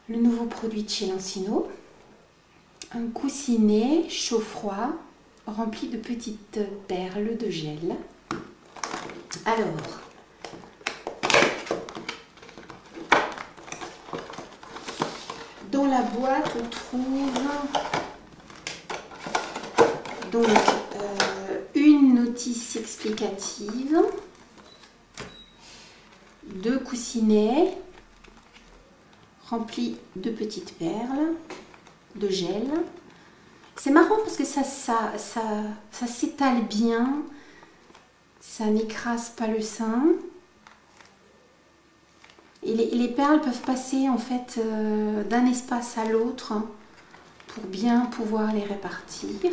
le nouveau produit de chez Lancino, un coussinet chaud-froid rempli de petites perles de gel. Alors, dans la boîte, on trouve donc une notice explicative, 2 coussinets remplis de petites perles de gel. C'est marrant parce que ça s'étale bien, ça n'écrase pas le sein. Et les perles peuvent passer en fait d'un espace à l'autre pour bien pouvoir les répartir.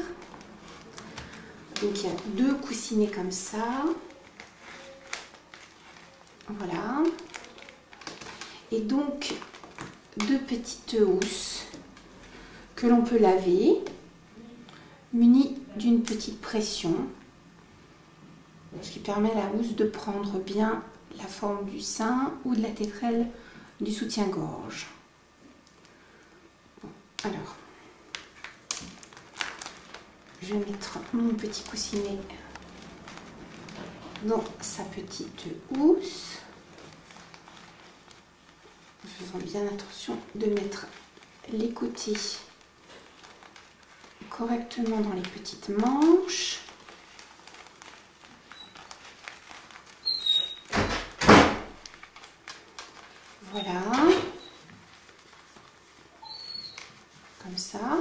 Donc il y a 2 coussinets comme ça. Voilà. Et donc 2 petites housses que l'on peut laver, munies d'une petite pression, ce qui permet à la housse de prendre bien la forme du sein ou de la tétrelle du soutien-gorge. Bon, alors, je vais mettre mon petit coussinet dans sa petite housse. Faisons bien attention de mettre les côtés correctement dans les petites manches. Voilà, comme ça.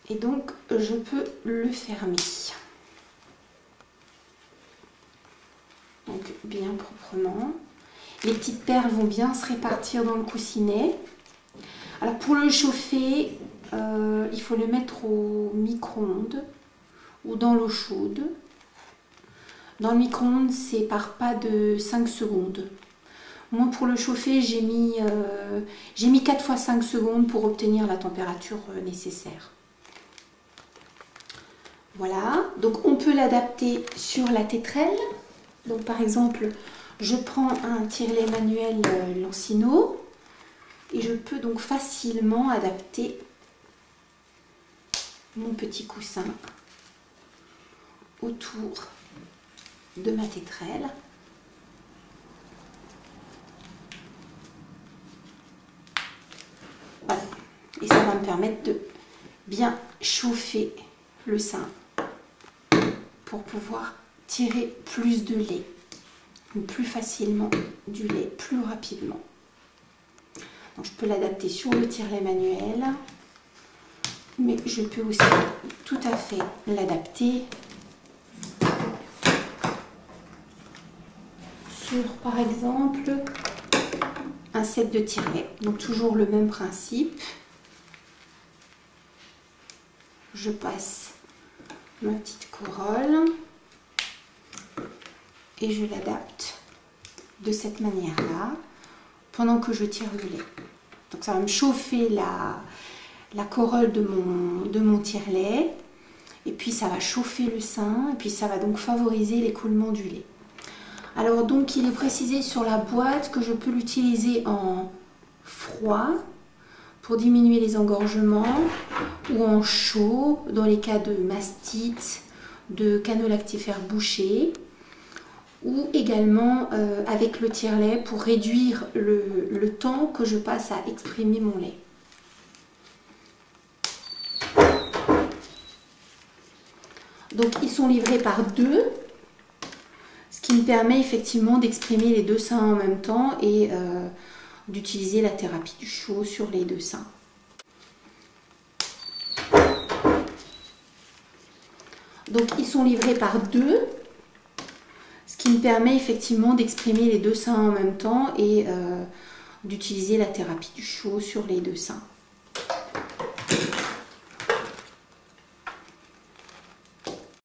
Et donc, je peux le fermer. Donc, bien proprement. Les petites perles vont bien se répartir dans le coussinet. Alors, pour le chauffer, il faut le mettre au micro-ondes ou dans l'eau chaude. Dans le micro-ondes, c'est par pas de 5 secondes. Moi, pour le chauffer, j'ai mis 4 fois 5 secondes pour obtenir la température nécessaire. Voilà, donc on peut l'adapter sur la tétrelle. Donc par exemple, je prends un tire-lait manuel Lancino et je peux donc facilement adapter mon petit coussin autour de ma tétrelle. Voilà. Et ça va me permettre de bien chauffer le sein pour pouvoir tirer plus de lait, plus facilement du lait, plus rapidement. Donc je peux l'adapter sur le tire-lait manuel, mais je peux aussi tout à fait l'adapter sur, par exemple, un set de tire-lait. Donc toujours le même principe. Je passe ma petite corolle et je l'adapte de cette manière-là pendant que je tire le lait. Donc ça va me chauffer la corolle de mon tire-lait et puis ça va chauffer le sein et puis ça va donc favoriser l'écoulement du lait. Alors donc il est précisé sur la boîte que je peux l'utiliser en froid pour diminuer les engorgements ou en chaud dans les cas de mastite, de canaux lactifères bouchés, ou également avec le tire-lait pour réduire le temps que je passe à exprimer mon lait. Donc ils sont livrés par 2, ce qui me permet effectivement d'exprimer les 2 seins en même temps et d'utiliser la thérapie du chaud sur les 2 seins. Donc ils sont livrés par 2, ce qui me permet effectivement d'exprimer les 2 seins en même temps et d'utiliser la thérapie du chaud sur les 2 seins.